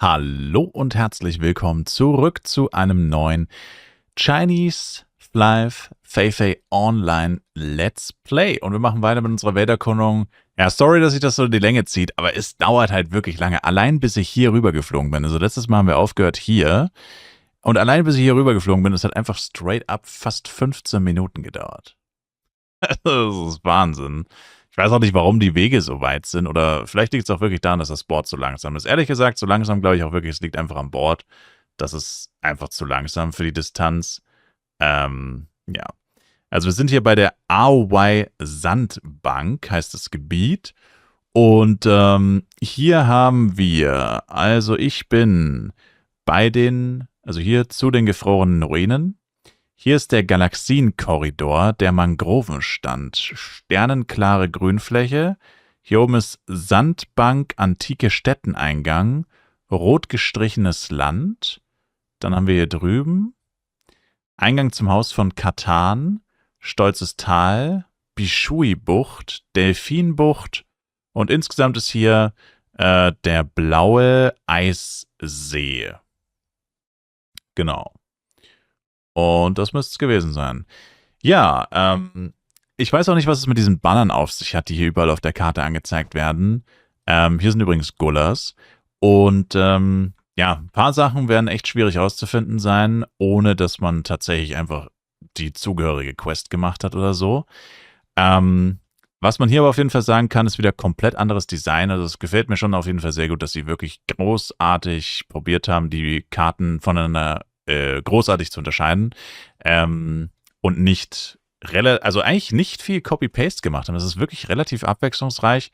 Hallo und herzlich willkommen zurück zu einem neuen Chinese Live Fei Online Let's Play. Und wir machen weiter mit unserer Welterkundung. Ja, sorry, dass sich das so in die Länge zieht, aber es dauert halt wirklich lange. Allein bis ich hier rüber geflogen bin. Also letztes Mal haben wir aufgehört hier. Und allein bis ich hier rüber geflogen bin, es hat einfach straight up fast 15 Minuten gedauert. Das ist Wahnsinn. Ich weiß auch nicht, warum die Wege so weit sind. Oder vielleicht liegt es auch wirklich daran, dass das Board so langsam ist. Ehrlich gesagt, so langsam glaube ich auch wirklich, es liegt einfach am Board. Das ist einfach zu langsam für die Distanz. Ja. Also wir sind hier bei der Aowei Sandbank, heißt das Gebiet. Und hier haben wir, also ich bin bei den, also hier zu den gefrorenen Ruinen. Hier ist der Galaxienkorridor, der Mangrovenstand, sternenklare Grünfläche. Hier oben ist Sandbank, antike Städteneingang, rot gestrichenes Land. Dann haben wir hier drüben Eingang zum Haus von Katan, stolzes Tal, Bishui-Bucht, Delfinbucht und insgesamt ist hier der blaue Eissee. Genau. Und das müsste es gewesen sein. Ja, ich weiß auch nicht, was es mit diesen Bannern auf sich hat, die hier überall auf der Karte angezeigt werden. Hier sind übrigens Gullers. Und ja, ein paar Sachen werden echt schwierig auszufinden sein, ohne dass man tatsächlich einfach die zugehörige Quest gemacht hat oder so. Was man hier aber auf jeden Fall sagen kann, ist wieder komplett anderes Design. Also es gefällt mir schon auf jeden Fall sehr gut, dass sie wirklich großartig probiert haben, die Karten voneinander großartig zu unterscheiden und nicht, also eigentlich nicht viel Copy-Paste gemacht haben. Das ist wirklich relativ abwechslungsreich.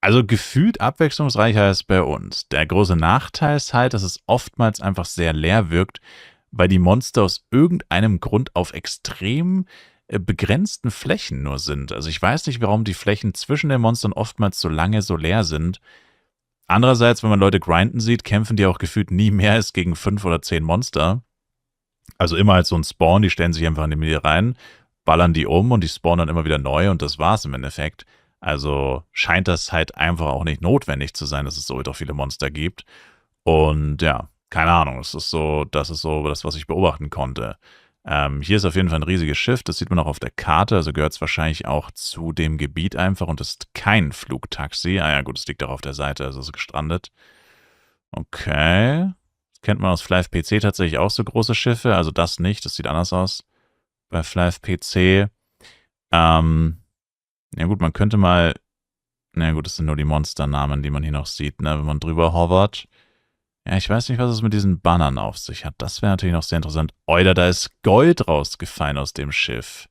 Also gefühlt abwechslungsreicher als bei uns. Der große Nachteil ist halt, dass es oftmals einfach sehr leer wirkt, weil die Monster aus irgendeinem Grund auf extrem begrenzten Flächen nur sind. Also ich weiß nicht, warum die Flächen zwischen den Monstern oftmals so lange so leer sind. Andererseits, wenn man Leute grinden sieht, kämpfen die auch gefühlt nie mehr als gegen 5 oder 10 Monster. Also immer als so ein Spawn, die stellen sich einfach in die Mitte rein, ballern die um und die spawnen dann immer wieder neu und das war's im Endeffekt. Also scheint das halt einfach auch nicht notwendig zu sein, dass es so viele Monster gibt. Und ja, keine Ahnung, das ist so das, was ich beobachten konnte. Hier ist auf jeden Fall ein riesiges Schiff, das sieht man auch auf der Karte, also gehört es wahrscheinlich auch zu dem Gebiet einfach und ist kein Flugtaxi. Ah ja, gut, es liegt auch auf der Seite, also ist gestrandet. Okay. Das kennt man aus Flive PC tatsächlich auch so große Schiffe, also das nicht, das sieht anders aus bei Flive PC. Ja gut, man könnte mal, na gut, das sind nur die Monsternamen, die man hier noch sieht, ne, wenn man drüber hovert. Ja, ich weiß nicht, was es mit diesen Bannern auf sich hat. Das wäre natürlich noch sehr interessant. Oida, da ist Gold rausgefallen aus dem Schiff.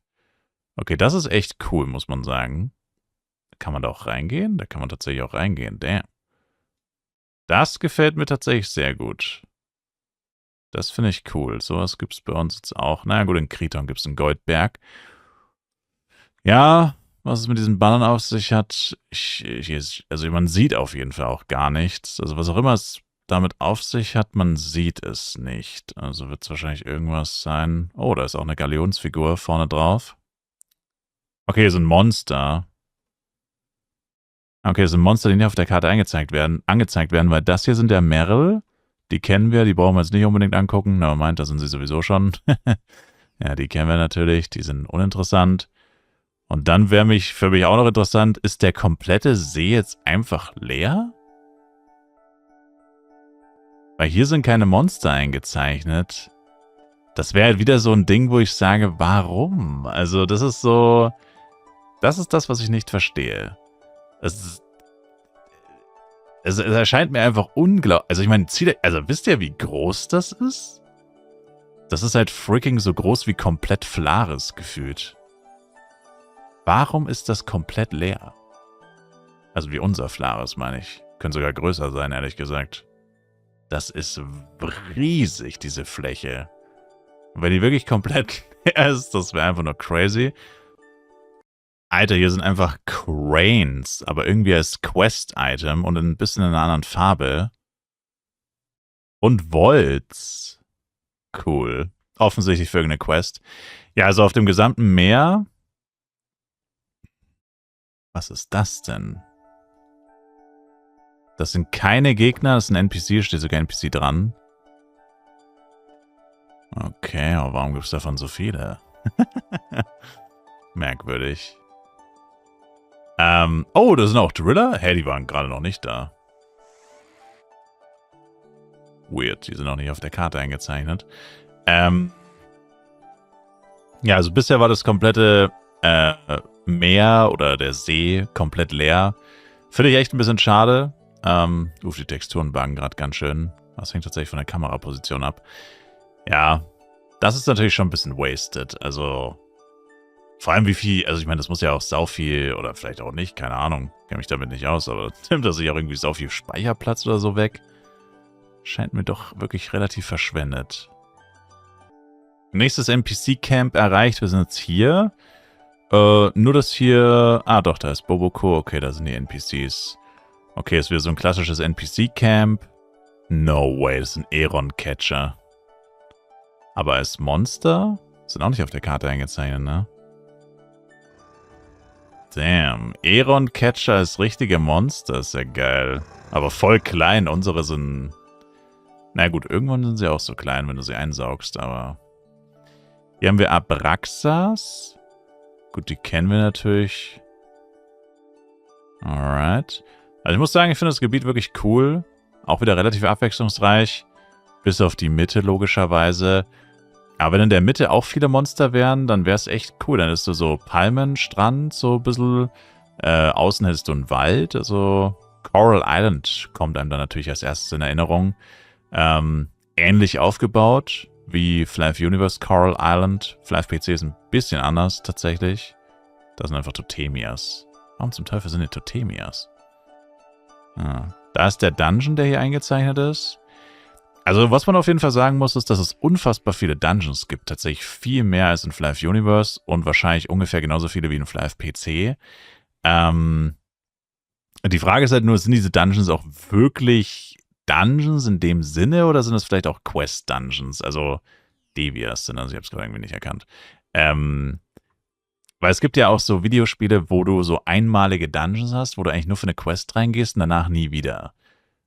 Okay, das ist echt cool, muss man sagen. Kann man da auch reingehen? Da kann man tatsächlich auch reingehen. Damn. Das gefällt mir tatsächlich sehr gut. Das finde ich cool. Sowas gibt es bei uns jetzt auch. Na gut, in Kriton gibt es einen Goldberg. Ja, was es mit diesen Bannern auf sich hat, also man sieht auf jeden Fall auch gar nichts. Also was auch immer es damit auf sich hat, man sieht es nicht. Also wird es wahrscheinlich irgendwas sein. Oh, da ist auch eine Galionsfigur vorne drauf. Okay, hier sind Monster. Okay, das sind Monster, die nicht auf der Karte angezeigt werden, weil das hier sind der Merrill. Die kennen wir, die brauchen wir jetzt nicht unbedingt angucken. Na, meint, da sind sie sowieso schon. Ja, die kennen wir natürlich, die sind uninteressant. Und dann wäre für mich auch noch interessant, ist der komplette See jetzt einfach leer? Weil hier sind keine Monster eingezeichnet. Das wäre halt wieder so ein Ding, wo ich sage, warum? Also das ist so, das ist das, was ich nicht verstehe. Es erscheint mir einfach unglaublich. Also ich meine, wisst ihr, wie groß das ist? Das ist halt freaking so groß wie komplett Flares gefühlt. Warum ist das komplett leer? Also wie unser Flares, meine ich. Könnte sogar größer sein, ehrlich gesagt. Das ist riesig, diese Fläche. Und wenn die wirklich komplett leer ist, das wäre einfach nur crazy. Alter, hier sind einfach Cranes, aber irgendwie als Quest-Item und ein bisschen in einer anderen Farbe. Und Volts. Cool. Offensichtlich für irgendeine Quest. Ja, also auf dem gesamten Meer. Was ist das denn? Das sind keine Gegner, das ist ein NPC, steht sogar NPC dran. Okay, aber warum gibt es davon so viele? Merkwürdig. Oh, da sind auch Driller? Hä, die waren gerade noch nicht da. Weird, die sind noch nicht auf der Karte eingezeichnet. Ja, also bisher war das komplette Meer oder der See komplett leer. Finde ich echt ein bisschen schade. Die Texturen bangen gerade ganz schön. Das hängt tatsächlich von der Kameraposition ab. Ja, das ist natürlich schon ein bisschen wasted. Also, vor allem wie viel, also ich meine, das muss ja auch sau viel, oder vielleicht auch nicht, keine Ahnung. Kenne mich damit nicht aus, aber nimmt das sich auch irgendwie sau viel Speicherplatz oder so weg? Scheint mir doch wirklich relativ verschwendet. Nächstes NPC-Camp erreicht. Wir sind jetzt hier. Nur das hier... Ah, doch, da ist Boboko. Okay, da sind die NPCs. Okay, ist wieder so ein klassisches NPC-Camp. No way, das ist ein Aeron-Catcher. Aber als Monster? Sind auch nicht auf der Karte eingezeichnet, ne? Damn. Aeron-Catcher ist richtige Monster. Ist ja geil. Aber voll klein. Unsere sind... Na gut, irgendwann sind sie auch so klein, wenn du sie einsaugst, aber... Hier haben wir Abraxas. Gut, die kennen wir natürlich. Alright. Also ich muss sagen, ich finde das Gebiet wirklich cool. Auch wieder relativ abwechslungsreich. Bis auf die Mitte, logischerweise. Aber wenn in der Mitte auch viele Monster wären, dann wäre es echt cool. Dann ist so Palmen, Strand, so ein bisschen. Außen hättest du einen Wald. Also Coral Island kommt einem dann natürlich als erstes in Erinnerung. Ähnlich aufgebaut wie Flive Universe Coral Island. Flive PC ist ein bisschen anders tatsächlich. Das sind einfach Totemias. Warum zum Teufel sind die Totemias? Da ist der Dungeon, der hier eingezeichnet ist. Also was man auf jeden Fall sagen muss, ist, dass es unfassbar viele Dungeons gibt. Tatsächlich viel mehr als in Flive Universe und wahrscheinlich ungefähr genauso viele wie in Flive PC. Die Frage ist halt nur, sind diese Dungeons auch wirklich Dungeons in dem Sinne oder sind es vielleicht auch Quest-Dungeons? Also Devias sind, also ich habe es gerade irgendwie nicht erkannt. Weil es gibt ja auch so Videospiele, wo du so einmalige Dungeons hast, wo du eigentlich nur für eine Quest reingehst und danach nie wieder.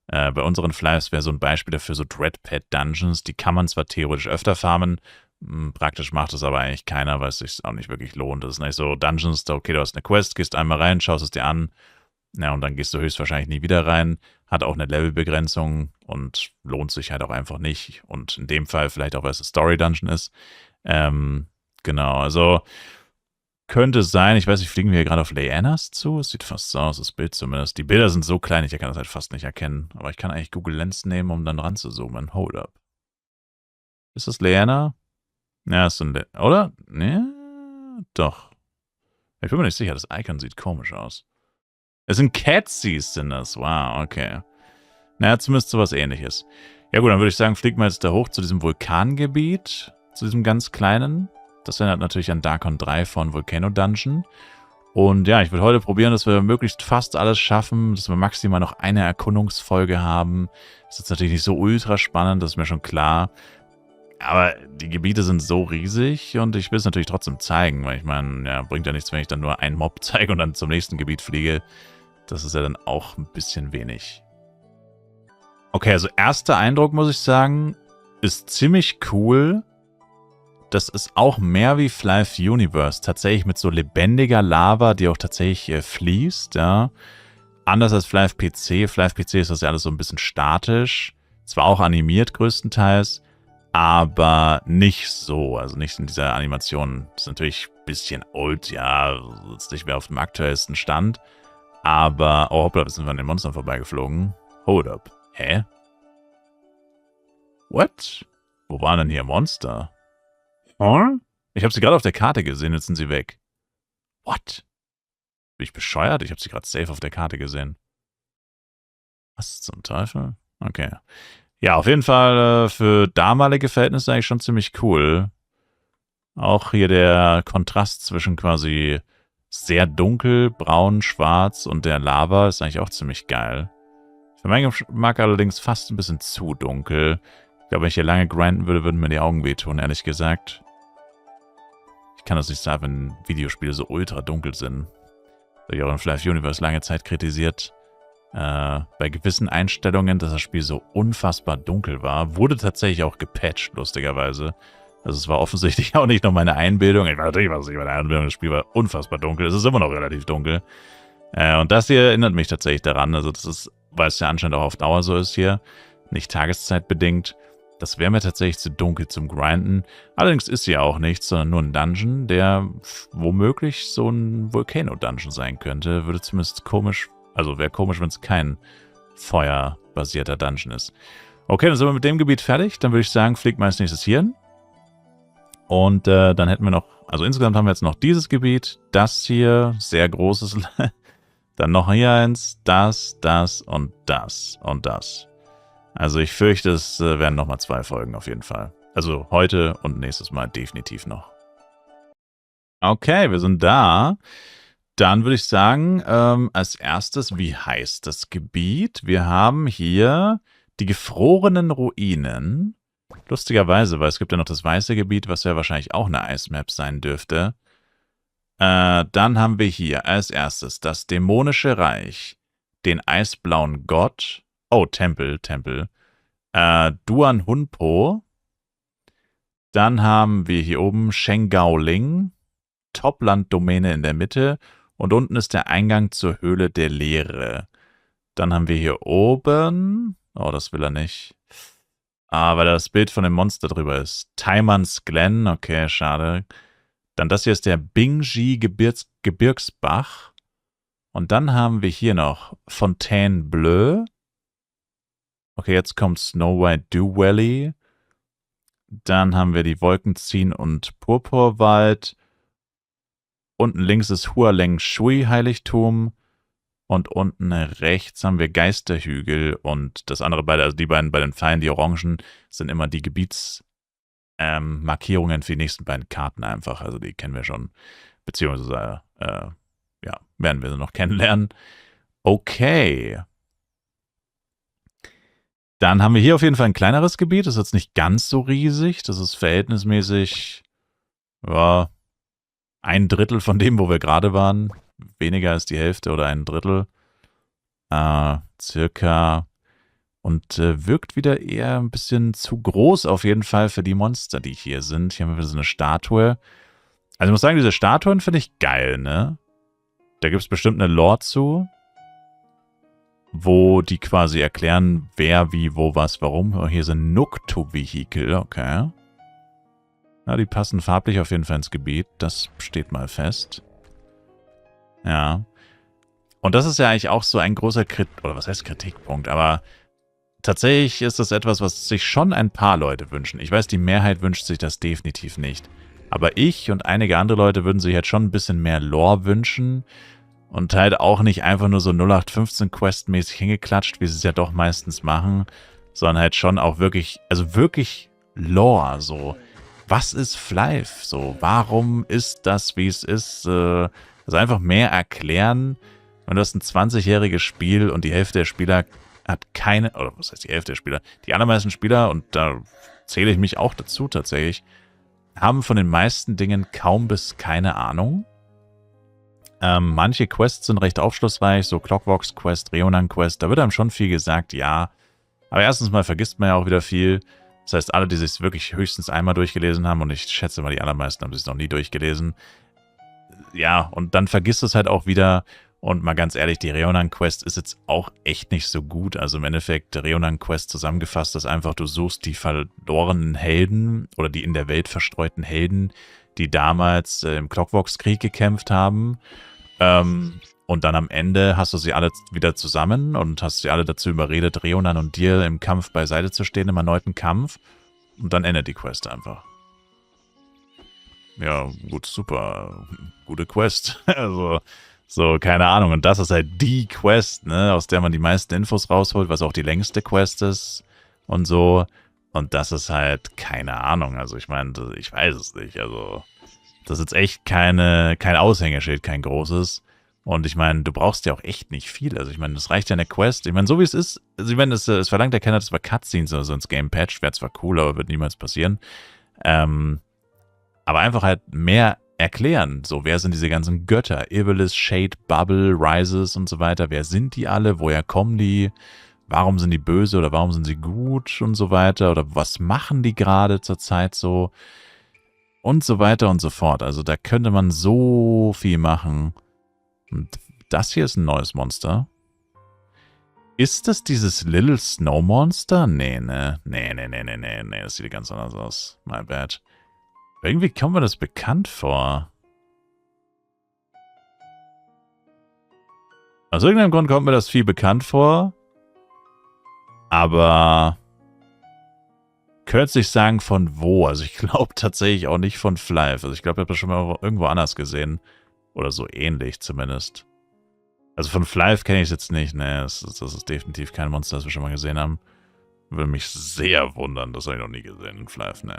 Bei unseren Flives wäre so ein Beispiel dafür so Dreadpad-Dungeons. Die kann man zwar theoretisch öfter farmen, praktisch macht es aber eigentlich keiner, weil es sich auch nicht wirklich lohnt. Das sind nicht so Dungeons, da okay, du hast eine Quest, gehst einmal rein, schaust es dir an, ja, und dann gehst du höchstwahrscheinlich nie wieder rein. Hat auch eine Levelbegrenzung und lohnt sich halt auch einfach nicht. Und in dem Fall vielleicht auch, weil es ein Story-Dungeon ist. Genau, also könnte sein, ich weiß nicht, fliegen wir hier gerade auf Leannas zu? Es sieht fast so aus, das Bild zumindest. Die Bilder sind so klein, ich kann das halt fast nicht erkennen. Aber ich kann eigentlich Google Lens nehmen, um dann ranzuzoomen. Hold up. Ist das Leanna? Ja, ist ein oder? Ja, doch. Ich bin mir nicht sicher, das Icon sieht komisch aus. Es sind Catsies, sind das. Wow, okay. Naja, zumindest sowas Ähnliches. Ja gut, dann würde ich sagen, fliegen wir jetzt da hoch zu diesem Vulkangebiet. Zu diesem ganz kleinen. Das erinnert natürlich an Darkon 3 von Volcano Dungeon. Und ja, ich will heute probieren, dass wir möglichst fast alles schaffen, dass wir maximal noch eine Erkundungsfolge haben. Das ist jetzt natürlich nicht so ultra spannend, das ist mir schon klar. Aber die Gebiete sind so riesig und ich will es natürlich trotzdem zeigen, weil ich meine, ja, bringt ja nichts, wenn ich dann nur einen Mob zeige und dann zum nächsten Gebiet fliege. Das ist ja dann auch ein bisschen wenig. Okay, also erster Eindruck, muss ich sagen, ist ziemlich cool. Das ist auch mehr wie Flive Universe. Tatsächlich mit so lebendiger Lava, die auch tatsächlich fließt, ja. Anders als Flive PC. Flive PC ist das ja alles so ein bisschen statisch. Zwar auch animiert größtenteils, aber nicht so. Also nicht in dieser Animation. Das ist natürlich ein bisschen old, ja. Ist nicht mehr auf dem aktuellsten Stand. Aber, oh hoppla, wir sind an den Monstern vorbeigeflogen. Hold up. Hä? What? Wo waren denn hier Monster? Huh? Ich habe sie gerade auf der Karte gesehen, jetzt sind sie weg. What? Bin ich bescheuert? Ich habe sie gerade safe auf der Karte gesehen. Was zum Teufel? Okay. Ja, auf jeden Fall für damalige Verhältnisse eigentlich schon ziemlich cool. Auch hier der Kontrast zwischen quasi sehr dunkel, braun, schwarz und der Lava ist eigentlich auch ziemlich geil. Für meinen Geschmack allerdings fast ein bisschen zu dunkel. Ich glaube, wenn ich hier lange grinden würde, würden mir die Augen wehtun, ehrlich gesagt. Ich kann das nicht sagen, wenn Videospiele so ultra dunkel sind. Das habe ich auch in Flive Universe lange Zeit kritisiert. bei gewissen Einstellungen, dass das Spiel so unfassbar dunkel war. Wurde tatsächlich auch gepatcht, lustigerweise. Also es war offensichtlich auch nicht nur meine Einbildung. Ich weiß natürlich, was nicht meine Einbildung. Das Spiel war unfassbar dunkel. Es ist immer noch relativ dunkel. Und das hier erinnert mich tatsächlich daran. Also das ist, weil es ja anscheinend auch auf Dauer so ist hier, nicht tageszeitbedingt. Das wäre mir tatsächlich zu dunkel zum Grinden. Allerdings ist sie ja auch nichts, sondern nur ein Dungeon, der womöglich so ein Volcano-Dungeon sein könnte. Würde zumindest komisch, also wäre komisch, wenn es kein feuerbasierter Dungeon ist. Okay, dann sind wir mit dem Gebiet fertig. Dann würde ich sagen, fliegt mal als nächstes hier hin. Und dann hätten wir noch, also insgesamt haben wir jetzt noch dieses Gebiet, das hier, sehr großes, dann noch hier eins, das und das und das. Also ich fürchte, es werden nochmal 2 Folgen auf jeden Fall. Also heute und nächstes Mal definitiv noch. Okay, wir sind da. Dann würde ich sagen, als erstes, wie heißt das Gebiet? Wir haben hier die gefrorenen Ruinen. Lustigerweise, weil es gibt ja noch das weiße Gebiet, was ja wahrscheinlich auch eine Eismap sein dürfte. Dann haben wir hier als erstes das dämonische Reich, den eisblauen Gott. Oh, Tempel. Duan Hunpo. Dann haben wir hier oben Shengaoling, Topland-Domäne in der Mitte. Und unten ist der Eingang zur Höhle der Leere. Dann haben wir hier oben, oh, das will er nicht. Weil das Bild von dem Monster drüber ist. Taimans Glen, okay, schade. Dann das hier ist der Bingji Gebirgsbach. Und dann haben wir hier noch Fontainebleau. Okay, jetzt kommt Snow White Dew Valley. Dann haben wir die Wolkenziehen und Purpurwald. Unten links ist Hualeng Shui Heiligtum. Und unten rechts haben wir Geisterhügel. Und das andere beide, also die beiden bei den Pfeilen, die Orangen, sind immer die Gebietsmarkierungen für die nächsten beiden Karten einfach. Also die kennen wir schon. Beziehungsweise, ja, werden wir sie noch kennenlernen. Okay. Dann haben wir hier auf jeden Fall ein kleineres Gebiet. Das ist jetzt nicht ganz so riesig. Das ist verhältnismäßig, ja, 1/3 von dem, wo wir gerade waren. Weniger als die Hälfte oder 1/3. Circa. Und wirkt wieder eher ein bisschen zu groß auf jeden Fall für die Monster, die hier sind. Hier haben wir so eine Statue. Also ich muss sagen, diese Statuen finde ich geil, ne? Da gibt es bestimmt eine Lore zu, wo die quasi erklären, wer, wie, wo, was, warum. Oh, hier sind Nuktu-Vehikel, okay. Ja, die passen farblich auf jeden Fall ins Gebiet. Das steht mal fest. Ja. Und das ist ja eigentlich auch so ein großer oder was heißt Kritikpunkt, aber tatsächlich ist das etwas, was sich schon ein paar Leute wünschen. Ich weiß, die Mehrheit wünscht sich das definitiv nicht. Aber ich und einige andere Leute würden sich jetzt schon ein bisschen mehr Lore wünschen und halt auch nicht einfach nur so 0815 Quest-mäßig hingeklatscht, wie sie es ja doch meistens machen, sondern halt schon auch wirklich, also wirklich Lore, so. Was ist Flyff? So, warum ist das, wie es ist? Also einfach mehr erklären. Und du hast ein 20-jähriges Spiel und die Hälfte der Spieler hat keine, oder was heißt die Hälfte der Spieler? Die allermeisten Spieler, und da zähle ich mich auch dazu tatsächlich, haben von den meisten Dingen kaum bis keine Ahnung. Manche Quests sind recht aufschlussreich, so Clockworks Quest, Reonan Quest, da wird einem schon viel gesagt, ja. Aber erstens mal vergisst man ja auch wieder viel. Das heißt, alle, die sich wirklich höchstens einmal durchgelesen haben, und ich schätze mal, die allermeisten haben sich noch nie durchgelesen. Ja, und dann vergisst es halt auch wieder. Und mal ganz ehrlich, die Reonan Quest ist jetzt auch echt nicht so gut. Also im Endeffekt, Reonan Quest zusammengefasst ist einfach, du suchst die verlorenen Helden oder die in der Welt verstreuten Helden, die damals im Clockworks-Krieg gekämpft haben. Und dann am Ende hast du sie alle wieder zusammen und hast sie alle dazu überredet, Reonan und dir im Kampf beiseite zu stehen, im erneuten Kampf. Und dann endet die Quest einfach. Ja, gut, super. Gute Quest. Also, so, keine Ahnung. Und das ist halt die Quest, ne, aus der man die meisten Infos rausholt, was auch die längste Quest ist und so. Und das ist halt keine Ahnung. Also, ich meine, ich weiß es nicht. Also, das ist jetzt echt kein Aushängeschild, kein großes. Und ich meine, du brauchst ja auch echt nicht viel. Also ich meine, das reicht ja eine Quest. Ich meine, so wie es ist, also ich meine, es verlangt ja keiner, dass wir Cutscenes oder so ins Game patcht. Wäre zwar cool, aber wird niemals passieren. Aber einfach halt mehr erklären. So, wer sind diese ganzen Götter? Ivalice, Shade, Bubble, Rises und so weiter. Wer sind die alle? Woher kommen die? Warum sind die böse oder warum sind sie gut und so weiter? Oder was machen die gerade zur Zeit so? Und so weiter und so fort. Also da könnte man so viel machen. Und das hier ist ein neues Monster. Ist das dieses Little Snow Monster? Nee, ne? Nee. Das sieht ganz anders aus. My bad. Irgendwie kommt mir das bekannt vor. Aus irgendeinem Grund kommt mir das viel bekannt vor. Aber könnte ich sagen, von wo? Also ich glaube tatsächlich auch nicht von Flive. Also ich glaube, ich habe das schon mal irgendwo anders gesehen. Oder so ähnlich zumindest. Also von Flive kenne ich es jetzt nicht. Ne, das ist definitiv kein Monster, das wir schon mal gesehen haben. Würde mich sehr wundern. Das habe ich noch nie gesehen in Flive. Ne.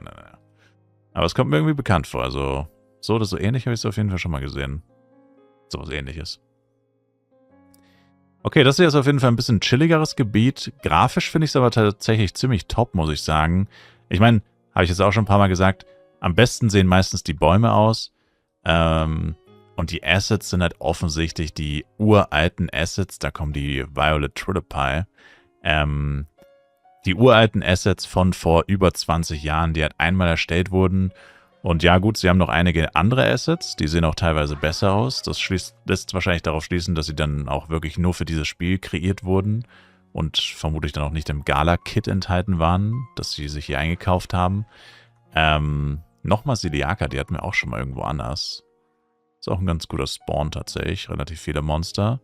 Aber es kommt mir irgendwie bekannt vor. Also so oder so ähnlich habe ich es auf jeden Fall schon mal gesehen. So was Ähnliches. Okay, das hier ist auf jeden Fall ein bisschen chilligeres Gebiet. Grafisch finde ich es aber tatsächlich ziemlich top, muss ich sagen. Ich meine, habe ich jetzt auch schon ein paar Mal gesagt, am besten sehen meistens die Bäume aus. Und die Assets sind halt offensichtlich die uralten Assets. Da kommen die Violet Trillipi. Die uralten Assets von vor über 20 Jahren, die halt einmal erstellt wurden. Und ja gut, sie haben noch einige andere Assets, die sehen auch teilweise besser aus. Das lässt wahrscheinlich darauf schließen, dass sie dann auch wirklich nur für dieses Spiel kreiert wurden und vermutlich dann auch nicht im Gala-Kit enthalten waren, dass sie sich hier eingekauft haben. Nochmal Siliaka, die hatten wir auch schon mal irgendwo anders. Ist auch ein ganz guter Spawn tatsächlich, relativ viele Monster.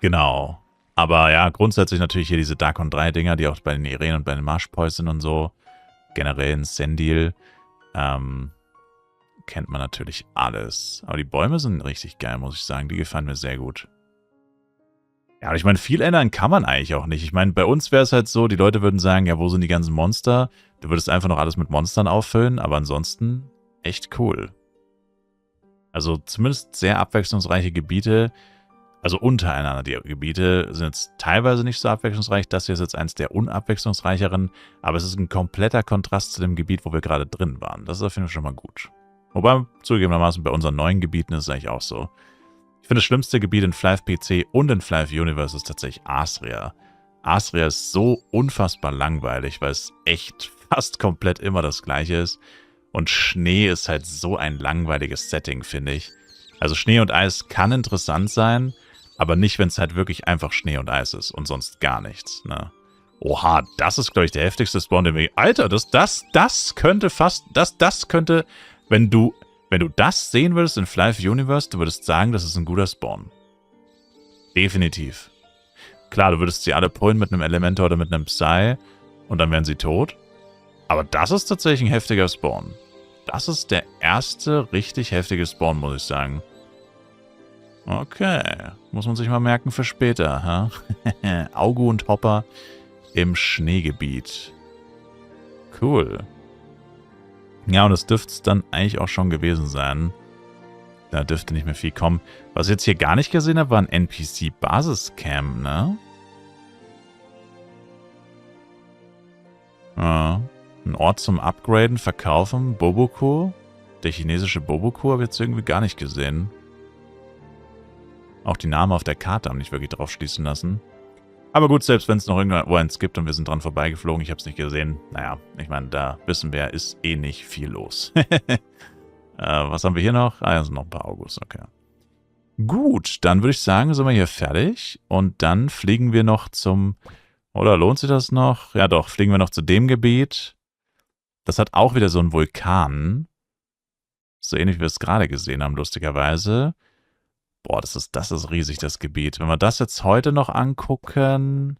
Genau. Aber ja, grundsätzlich natürlich hier diese Darkon 3 Dinger, die auch bei den Irene und bei den Marshpoys sind und so. Generell ein Sendil. Kennt man natürlich alles. Aber die Bäume sind richtig geil, muss ich sagen. Die gefallen mir sehr gut. Ja, aber ich meine, viel ändern kann man eigentlich auch nicht. Ich meine, bei uns wäre es halt so, die Leute würden sagen, ja, wo sind die ganzen Monster? Du würdest einfach noch alles mit Monstern auffüllen, aber ansonsten echt cool. Also zumindest sehr abwechslungsreiche Gebiete. Also untereinander, die Gebiete sind jetzt teilweise nicht so abwechslungsreich. Das hier ist jetzt eins der unabwechslungsreicheren. Aber es ist ein kompletter Kontrast zu dem Gebiet, wo wir gerade drin waren. Das ist auf jeden Fall schon mal gut. Wobei, zugegebenermaßen, bei unseren neuen Gebieten ist es eigentlich auch so. Ich finde, das schlimmste Gebiet in Flive PC und in Flive Universe ist tatsächlich Asria. Asria ist so unfassbar langweilig, weil es echt fast komplett immer das gleiche ist. Und Schnee ist halt so ein langweiliges Setting, finde ich. Also Schnee und Eis kann interessant sein, aber nicht, wenn es halt wirklich einfach Schnee und Eis ist und sonst gar nichts, ne? Oha, das ist, glaube ich, der heftigste Spawn, den wir... Alter, das könnte fast... Das könnte... Wenn du das sehen würdest in Flive Universe, du würdest sagen, das ist ein guter Spawn. Definitiv. Klar, du würdest sie alle pullen mit einem Elementor oder mit einem Psy und dann wären sie tot. Aber das ist tatsächlich ein heftiger Spawn. Das ist der erste richtig heftige Spawn, muss ich sagen. Okay, muss man sich mal merken für später, ha? Augu und Hopper im Schneegebiet. Cool. Ja, und das dürfte es dann eigentlich auch schon gewesen sein. Da dürfte nicht mehr viel kommen. Was ich jetzt hier gar nicht gesehen habe, war ein NPC-Basiscamp, ne? Ja. Ein Ort zum Upgraden, Verkaufen, Boboku. Der chinesische Boboku habe ich jetzt irgendwie gar nicht gesehen. Auch die Namen auf der Karte haben nicht wirklich drauf schließen lassen. Aber gut, selbst wenn es noch irgendwo eins gibt und wir sind dran vorbeigeflogen, ich habe es nicht gesehen. Naja, ich meine, da wissen wir, ist eh nicht viel los. Was haben wir hier noch? Ah, ja, sind noch ein paar August, okay. Gut, dann würde ich sagen, sind wir hier fertig. Und dann fliegen wir noch zum... Oder lohnt sich das noch? Ja doch, fliegen wir noch zu dem Gebiet. Das hat auch wieder so einen Vulkan. So ähnlich wie wir es gerade gesehen haben, lustigerweise. Boah, das ist riesig, das Gebiet. Wenn wir das jetzt heute noch angucken,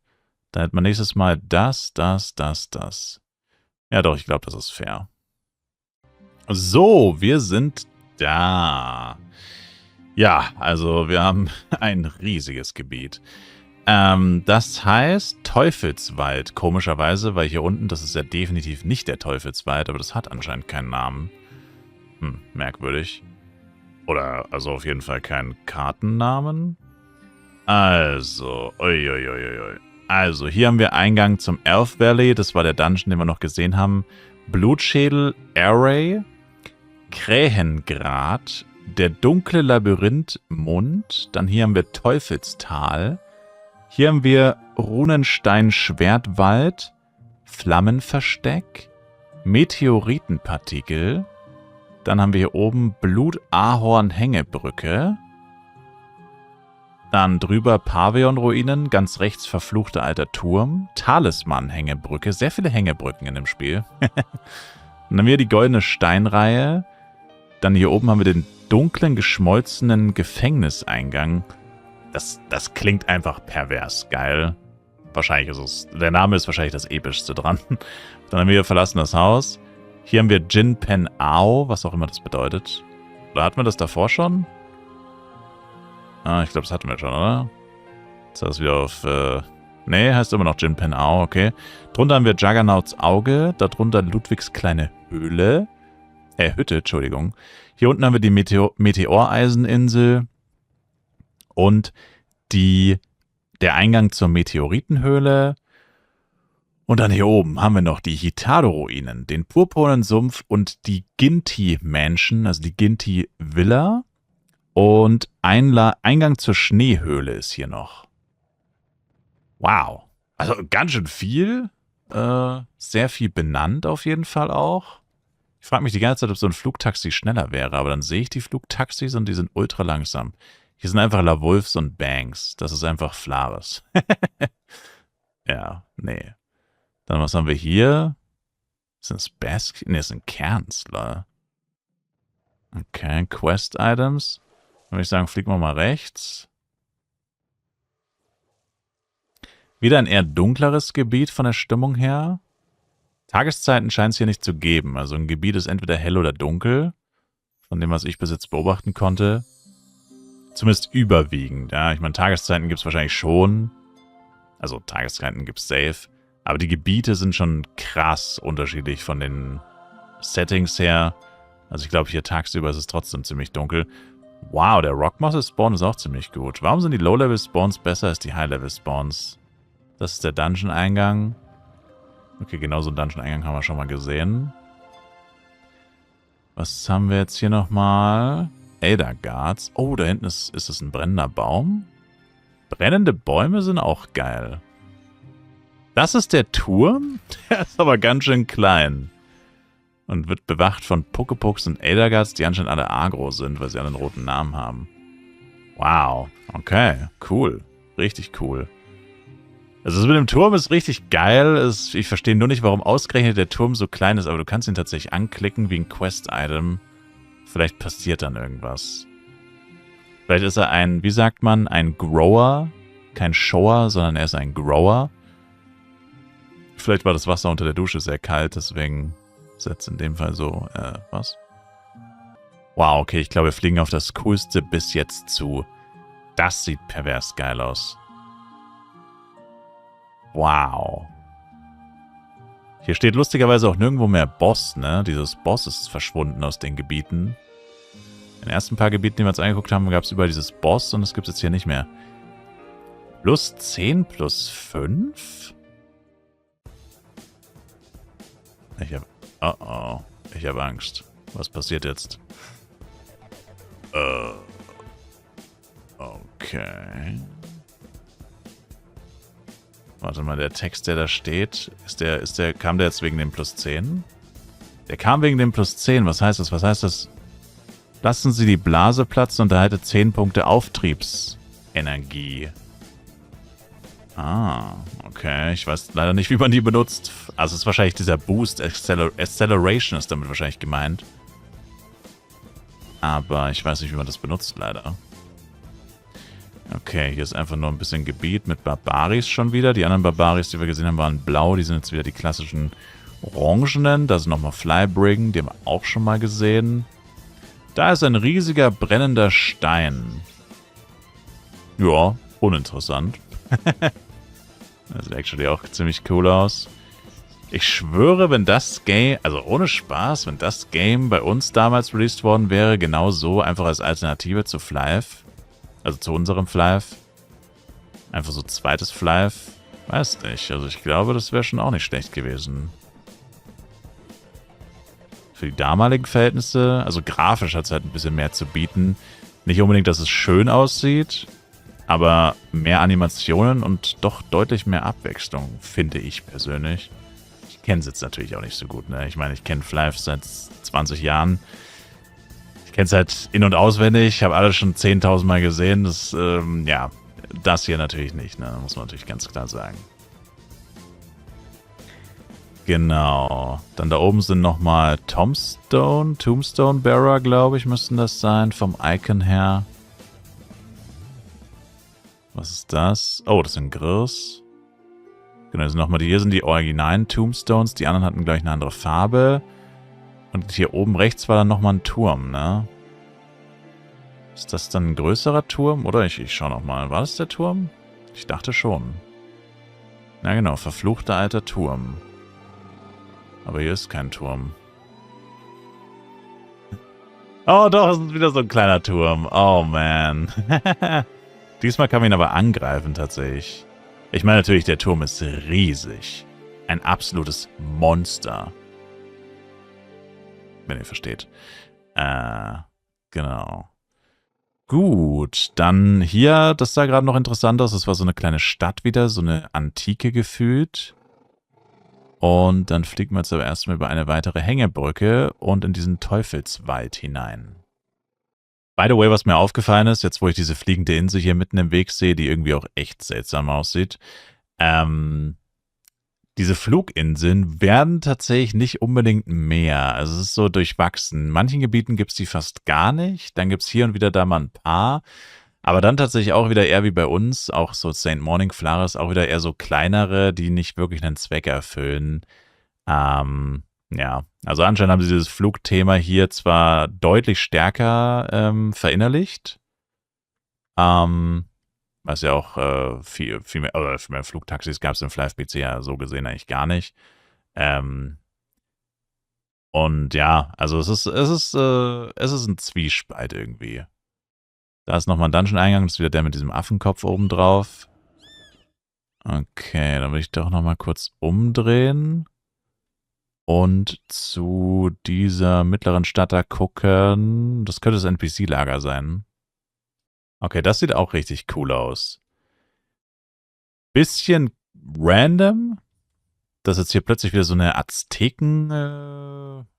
dann hätten wir nächstes Mal das. Ja doch, ich glaube, das ist fair. So, wir sind da. Ja, also wir haben ein riesiges Gebiet. Das heißt Teufelswald, komischerweise, weil hier unten, das ist ja definitiv nicht der Teufelswald, aber das hat anscheinend keinen Namen. Merkwürdig. Oder, also auf jeden Fall keinen Kartennamen. Also, uiuiuiui. Also, hier haben wir Eingang zum Elf Valley, das war der Dungeon, den wir noch gesehen haben. Blutschädel Array, Krähengrat, der dunkle Labyrinthmund, dann hier haben wir Teufelstal, hier haben wir Runenstein Schwertwald, Flammenversteck, Meteoritenpartikel, dann haben wir hier oben Blutahorn Hängebrücke, dann drüber Pavillon-Ruinen, ganz rechts verfluchter alter Turm, Talisman-Hängebrücke, sehr viele Hängebrücken in dem Spiel. Dann haben wir die goldene Steinreihe, dann hier oben haben wir den dunklen, geschmolzenen Gefängniseingang. Das klingt einfach pervers geil. Wahrscheinlich ist es, der Name ist wahrscheinlich das epischste dran. Dann haben wir verlassen das Haus. Hier haben wir Jin Pen Ao, was auch immer das bedeutet. Oder hatten wir das davor schon? Ah, ich glaube, das hatten wir schon, oder? Jetzt hat es wieder auf, nee, heißt immer noch Jin Pen Ao, okay. Drunter haben wir Juggernauts Auge, darunter Ludwigs kleine Höhle. Hütte, Entschuldigung. Hier unten haben wir die Meteoreiseninsel und der Eingang zur Meteoritenhöhle. Und dann hier oben haben wir noch die Hitado-Ruinen, den purpurnen Sumpf und die Ginty Mansion, also die Ginty Villa. Und Eingang zur Schneehöhle ist hier noch. Wow. Also ganz schön viel. Sehr viel benannt auf jeden Fall auch. Ich frage mich die ganze Zeit, ob so ein Flugtaxi schneller wäre, aber dann sehe ich die Flugtaxis und die sind ultra langsam. Hier sind einfach La Wolfs und Banks. Das ist einfach Flares. Ja, nee. Dann was haben wir hier? Sind es Basque? Ne, es sind Kernzler. Okay, Quest-Items. Dann würde ich sagen, fliegen wir mal rechts. Wieder ein eher dunkleres Gebiet von der Stimmung her. Tageszeiten scheint es hier nicht zu geben. Also ein Gebiet ist entweder hell oder dunkel. Von dem, was ich bis jetzt beobachten konnte. Zumindest überwiegend. Ja, ich meine, Tageszeiten gibt es wahrscheinlich schon. Also Tageszeiten gibt es safe. Aber die Gebiete sind schon krass unterschiedlich von den Settings her. Also ich glaube, hier tagsüber ist es trotzdem ziemlich dunkel. Wow, der Rockmosse-Spawn ist auch ziemlich gut. Warum sind die Low-Level-Spawns besser als die High-Level-Spawns? Das ist der Dungeon-Eingang. Okay, genau so einen Dungeon-Eingang haben wir schon mal gesehen. Was haben wir jetzt hier nochmal? Elder Guards. Oh, da hinten ist es ein brennender Baum? Brennende Bäume sind auch geil. Das ist der Turm? Der ist aber ganz schön klein. Und wird bewacht von Pokepucks und Elder Guards, die anscheinend alle agro sind, weil sie alle einen roten Namen haben. Wow. Okay, cool. Richtig cool. Also das mit dem Turm ist richtig geil. Ich verstehe nur nicht, warum ausgerechnet der Turm so klein ist, aber du kannst ihn tatsächlich anklicken wie ein Quest-Item. Vielleicht passiert dann irgendwas. Vielleicht ist er ein, wie sagt man, ein Grower. Kein Shower, sondern er ist ein Grower. Vielleicht war das Wasser unter der Dusche sehr kalt, deswegen ist jetzt in dem Fall so, was? Wow, okay, ich glaube, wir fliegen auf das Coolste bis jetzt zu. Das sieht pervers geil aus. Wow. Hier steht lustigerweise auch nirgendwo mehr Boss, ne? Dieses Boss ist verschwunden aus den Gebieten. In den ersten paar Gebieten, die wir uns angeguckt haben, gab es überall dieses Boss und das gibt es jetzt hier nicht mehr. Plus 10 plus 5? Ich habe Angst. Was passiert jetzt? Okay. Warte mal, der Text, der da steht, kam der jetzt wegen dem plus 10? Der kam wegen dem plus 10. Was heißt das? Was heißt das? Lassen Sie die Blase platzen und erhaltet 10 Punkte Auftriebsenergie. Ah, okay. Ich weiß leider nicht, wie man die benutzt. Also es ist wahrscheinlich dieser Boost. Acceleration ist damit wahrscheinlich gemeint. Aber ich weiß nicht, wie man das benutzt, leider. Okay, hier ist einfach nur ein bisschen Gebiet mit Barbaris schon wieder. Die anderen Barbaris, die wir gesehen haben, waren blau. Die sind jetzt wieder die klassischen Orangenen. Da sind nochmal Flybriggen. Die haben wir auch schon mal gesehen. Da ist ein riesiger brennender Stein. Ja, uninteressant. Das sieht actually auch ziemlich cool aus. Ich schwöre, wenn das Game, also ohne Spaß, wenn das Game bei uns damals released worden wäre, genau so, einfach als Alternative zu Flyf, also zu unserem Flyf, einfach so zweites Flyf, weiß nicht, also ich glaube, das wäre schon auch nicht schlecht gewesen. für die damaligen Verhältnisse, also grafisch hat es halt ein bisschen mehr zu bieten. Nicht unbedingt, dass es schön aussieht, aber mehr Animationen und doch deutlich mehr Abwechslung, finde ich persönlich. Ich kenne es jetzt natürlich auch nicht so gut, ne? Ich meine, ich kenne Flive seit 20 Jahren. Ich kenne es halt in- und auswendig, habe alles schon 10.000 Mal gesehen. Das, ja, das hier natürlich nicht, ne? Muss man natürlich ganz klar sagen. Genau. Dann da oben sind nochmal Tombstone Bearer, glaube ich, müssten das sein, vom Icon her. Was ist das? Oh, das sind Grills. Genau, sind nochmal, hier sind die originalen Tombstones. Die anderen hatten gleich eine andere Farbe. Und hier oben rechts war dann nochmal ein Turm, ne? Ist das dann ein größerer Turm? Oder ich schau nochmal. War das der Turm? Ich dachte schon. Ja genau, verfluchter alter Turm. Aber hier ist kein Turm. Oh doch, es ist wieder so ein kleiner Turm. Oh man. Diesmal kann man ihn aber angreifen tatsächlich. Ich meine natürlich, der Turm ist riesig. Ein absolutes Monster. Wenn ihr versteht. Genau. Gut, dann hier, das sah gerade noch interessant aus. Das war so eine kleine Stadt wieder, so eine Antike gefühlt. Und dann fliegen wir jetzt aber erstmal über eine weitere Hängebrücke und in diesen Teufelswald hinein. By the way, was mir aufgefallen ist, jetzt wo ich diese fliegende Insel hier mitten im Weg sehe, die irgendwie auch echt seltsam aussieht, diese Fluginseln werden tatsächlich nicht unbedingt mehr. Also es ist so durchwachsen. In manchen Gebieten gibt es die fast gar nicht. Dann gibt es hier und wieder da mal ein paar. Aber dann tatsächlich auch wieder eher wie bei uns, auch so St. Morning Flowers, auch wieder eher so kleinere, die nicht wirklich einen Zweck erfüllen. Ja, also anscheinend haben sie dieses Flugthema hier zwar deutlich stärker verinnerlicht, was ja auch viel mehr, oder viel mehr Flugtaxis gab es im Flive-PC ja so gesehen eigentlich gar nicht. Und ja, also es ist ein Zwiespalt irgendwie. Da ist nochmal ein Dungeon-Eingang, das ist wieder der mit diesem Affenkopf oben drauf. Okay, dann will ich doch nochmal kurz umdrehen und zu dieser mittleren Stadt da gucken. Das könnte das NPC-Lager sein. Okay, das sieht auch richtig cool aus. Bisschen random, dass jetzt hier plötzlich wieder so eine Azteken,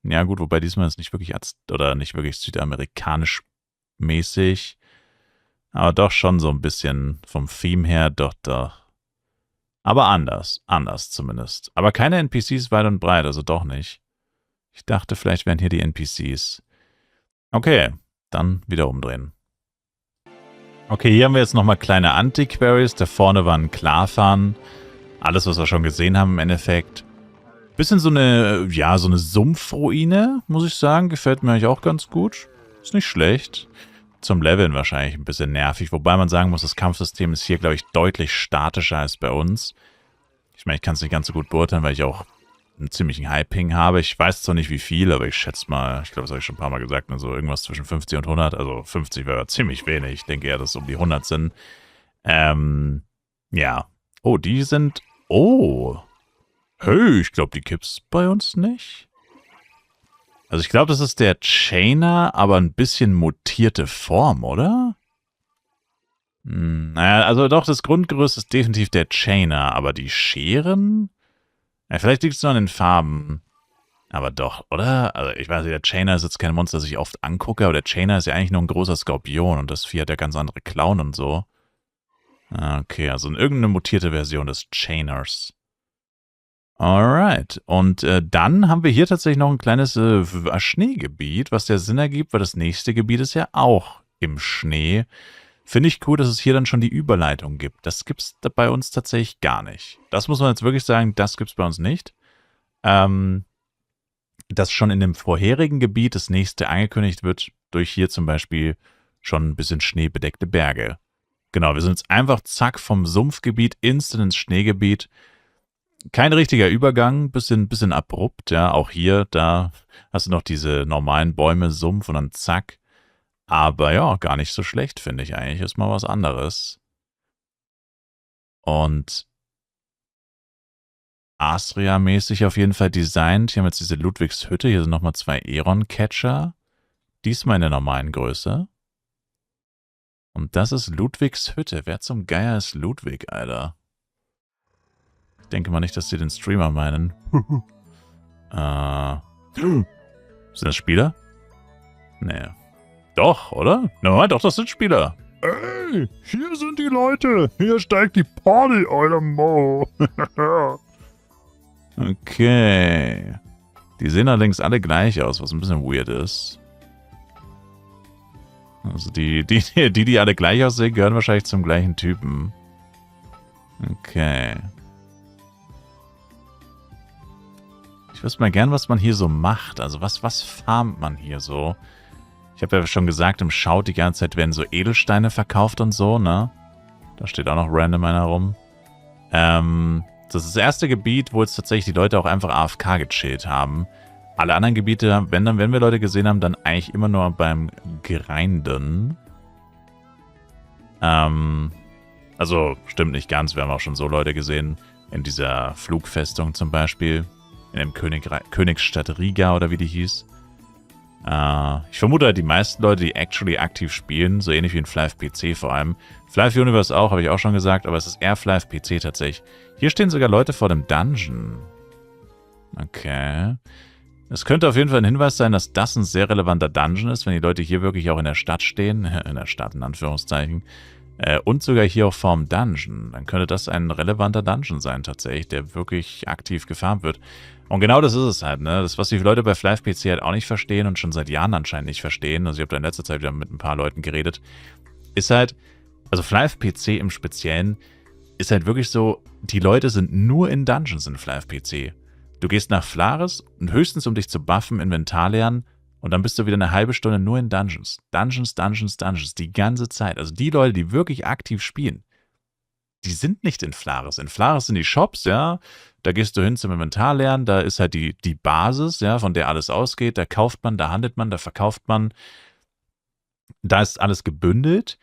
ja gut, wobei diesmal ist nicht wirklich oder nicht wirklich südamerikanisch mäßig, aber doch schon so ein bisschen vom Theme her, doch. Aber anders zumindest. Aber keine NPCs weit und breit, also doch nicht. Ich dachte, vielleicht wären hier die NPCs. Okay, dann wieder umdrehen. Okay, hier haben wir jetzt nochmal kleine Antiquaries. Da vorne war ein Klarfahren. Alles, was wir schon gesehen haben im Endeffekt. Bisschen so eine, ja, so eine Sumpfruine, muss ich sagen. Gefällt mir eigentlich auch ganz gut. Ist nicht schlecht. Zum Leveln wahrscheinlich ein bisschen nervig. Wobei man sagen muss, das Kampfsystem ist hier, glaube ich, deutlich statischer als bei uns. Ich meine, ich kann es nicht ganz so gut beurteilen, weil ich auch einen ziemlichen High-Ping habe. Ich weiß zwar nicht wie viel, aber ich schätze mal, ich glaube, das habe ich schon ein paar Mal gesagt, also irgendwas zwischen 50 und 100. Also 50 wäre ziemlich wenig. Ich denke eher, dass es um die 100 sind. Ja. Oh, die sind... Oh. Hey, ich glaube, die gibt's bei uns nicht. Also ich glaube, das ist der Chainer, aber ein bisschen mutierte Form, oder? Naja, also doch, das Grundgerüst ist definitiv der Chainer, aber die Scheren? Ja, vielleicht liegt es nur an den Farben. Aber doch, oder? Also ich weiß nicht, der Chainer ist jetzt kein Monster, das ich oft angucke, aber der Chainer ist ja eigentlich nur ein großer Skorpion und das Vieh hat ja ganz andere Klauen und so. Okay, also irgendeine mutierte Version des Chainers. Alright. Und dann haben wir hier tatsächlich noch ein kleines Schneegebiet, was der Sinn ergibt, weil das nächste Gebiet ist ja auch im Schnee. Finde ich cool, dass es hier dann schon die Überleitung gibt. Das gibt es bei uns tatsächlich gar nicht. Das muss man jetzt wirklich sagen, das gibt es bei uns nicht. Dass schon in dem vorherigen Gebiet das nächste angekündigt wird, durch hier zum Beispiel schon ein bisschen schneebedeckte Berge. Genau, wir sind jetzt einfach zack vom Sumpfgebiet instant ins Schneegebiet. Kein richtiger Übergang, bisschen abrupt, ja, auch hier, da hast du noch diese normalen Bäume, Sumpf und dann zack. Aber ja, gar nicht so schlecht, finde ich eigentlich, ist mal was anderes. Und Astria-mäßig auf jeden Fall designt. Hier haben wir jetzt diese Ludwigshütte. Hier sind nochmal 2 Eron-Catcher. Diesmal in der normalen Größe. Und das ist Ludwigs Hütte. Wer zum Geier ist Ludwig, Alter? Ich denke mal nicht, dass sie den Streamer meinen. Sind das Spieler? Nee. Doch, oder? Nein, doch, das sind Spieler. Ey, hier sind die Leute. Hier steigt die Party, Alter Mo. Okay. Die sehen allerdings alle gleich aus, was ein bisschen weird ist. Also die alle gleich aussehen, gehören wahrscheinlich zum gleichen Typen. Okay. Ich wüsste mal gern, was man hier so macht. Also was farmt man hier so? Ich habe ja schon gesagt, im Shout die ganze Zeit werden so Edelsteine verkauft und so, ne? Da steht auch noch random einer rum. Das ist das erste Gebiet, wo jetzt tatsächlich die Leute auch einfach AFK gechillt haben. Alle anderen Gebiete, wenn wir Leute gesehen haben, dann eigentlich immer nur beim Grinden. Also, stimmt nicht ganz. Wir haben auch schon so Leute gesehen. In dieser Flugfestung zum Beispiel. In dem Königsstadt Riga oder wie die hieß. Ich vermute halt, die meisten Leute, die actually aktiv spielen, so ähnlich wie in Flive PC vor allem. Flive Universe auch, habe ich auch schon gesagt, aber es ist eher Flive PC tatsächlich. Hier stehen sogar Leute vor dem Dungeon. Okay. Es könnte auf jeden Fall ein Hinweis sein, dass das ein sehr relevanter Dungeon ist, wenn die Leute hier wirklich auch in der Stadt stehen. In der Stadt, in Anführungszeichen. Und sogar hier auch vorm Dungeon. Dann könnte das ein relevanter Dungeon sein tatsächlich, der wirklich aktiv gefarmt wird. Und genau das ist es halt, ne? Das, was die Leute bei Flive PC halt auch nicht verstehen und schon seit Jahren anscheinend nicht verstehen, also ich habe da in letzter Zeit wieder mit ein paar Leuten geredet, ist halt, also Flive PC im Speziellen ist halt wirklich so, die Leute sind nur in Dungeons in Flive PC. Du gehst nach Flares und höchstens, um dich zu buffen, Inventar lernen und dann bist du wieder eine halbe Stunde nur in Dungeons. Dungeons, die ganze Zeit. Also die Leute, die wirklich aktiv spielen, die sind nicht in Flares. In Flares sind die Shops, ja. Da gehst du hin zum Inventar lernen, da ist halt die Basis, ja, von der alles ausgeht. Da kauft man, da handelt man, da verkauft man. Da ist alles gebündelt,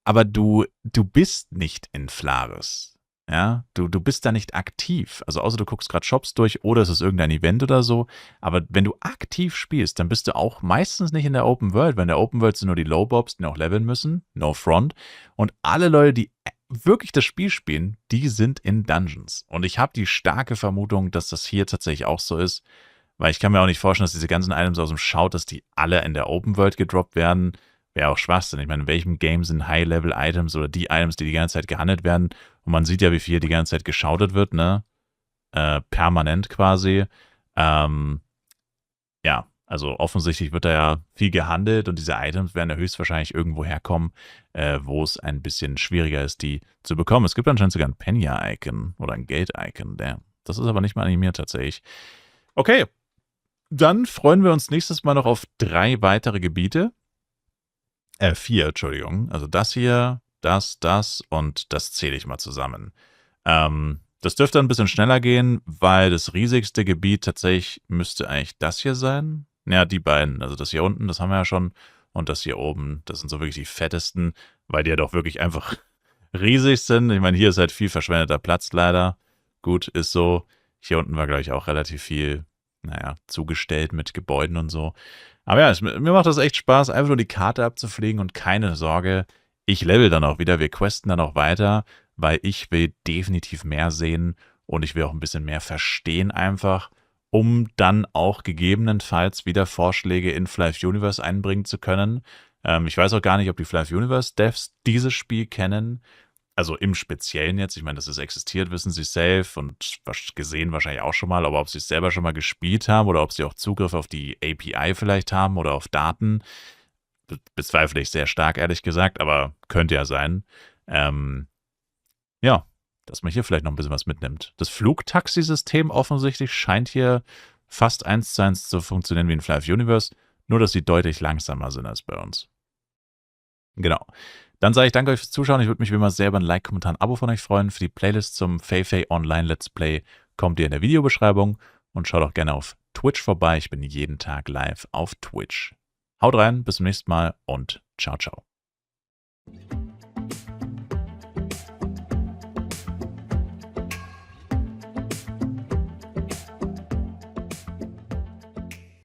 aber du bist nicht in Flares. Ja, du bist da nicht aktiv. Also außer du guckst gerade Shops durch oder es ist irgendein Event oder so. Aber wenn du aktiv spielst, dann bist du auch meistens nicht in der Open World. Weil in der Open World sind nur die Low-Bobs, die noch leveln müssen. No front. Und alle Leute, die wirklich das Spiel spielen, die sind in Dungeons. Und ich habe die starke Vermutung, dass das hier tatsächlich auch so ist. Weil ich kann mir auch nicht vorstellen, dass diese ganzen Items aus dem Shout, dass die alle in der Open World gedroppt werden. Wäre auch Schwachsinn. Ich meine, in welchem Game sind High-Level-Items oder die Items, die ganze Zeit gehandelt werden? Und man sieht ja, wie viel die ganze Zeit geschautet wird, ne? Permanent quasi. Ja, also offensichtlich wird da ja viel gehandelt und diese Items werden ja höchstwahrscheinlich irgendwo herkommen, wo es ein bisschen schwieriger ist, die zu bekommen. Es gibt anscheinend sogar ein Penya-Icon oder ein Geld-Icon. Das ist aber nicht mal animiert tatsächlich. Okay, dann freuen wir uns nächstes Mal noch auf 3 weitere Gebiete. 4, Entschuldigung. Also das hier, das und das zähle ich mal zusammen. Das dürfte ein bisschen schneller gehen, weil das riesigste Gebiet tatsächlich müsste eigentlich das hier sein. Ja, die beiden. Also das hier unten, das haben wir ja schon. Und das hier oben, das sind so wirklich die fettesten, weil die ja doch wirklich einfach riesig sind. Ich meine, hier ist halt viel verschwendeter Platz leider. Gut, ist so. Hier unten war, glaube ich, auch relativ viel, zugestellt mit Gebäuden und so. Aber ja, mir macht das echt Spaß, einfach nur die Karte abzufliegen und keine Sorge, ich level dann auch wieder, wir questen dann auch weiter, weil ich will definitiv mehr sehen und ich will auch ein bisschen mehr verstehen einfach, um dann auch gegebenenfalls wieder Vorschläge in Flive Universe einbringen zu können. Ich weiß auch gar nicht, ob die Flive Universe Devs dieses Spiel kennen. Also im Speziellen jetzt, ich meine, dass es existiert, wissen sie safe und gesehen wahrscheinlich auch schon mal, aber ob sie es selber schon mal gespielt haben oder ob sie auch Zugriff auf die API vielleicht haben oder auf Daten, bezweifle ich sehr stark, ehrlich gesagt, aber könnte ja sein. Ja, dass man hier vielleicht noch ein bisschen was mitnimmt. Das Flugtaxi-System offensichtlich scheint hier fast 1:1 zu funktionieren wie in Flive Universe, nur dass sie deutlich langsamer sind als bei uns. Genau. Dann sage ich danke euch fürs Zuschauen. Ich würde mich wie immer sehr über ein Like, Kommentar, ein Abo von euch freuen. Für die Playlist zum Fei Online Let's Play kommt ihr in der Videobeschreibung und schaut auch gerne auf Twitch vorbei. Ich bin jeden Tag live auf Twitch. Haut rein, bis zum nächsten Mal und ciao, ciao.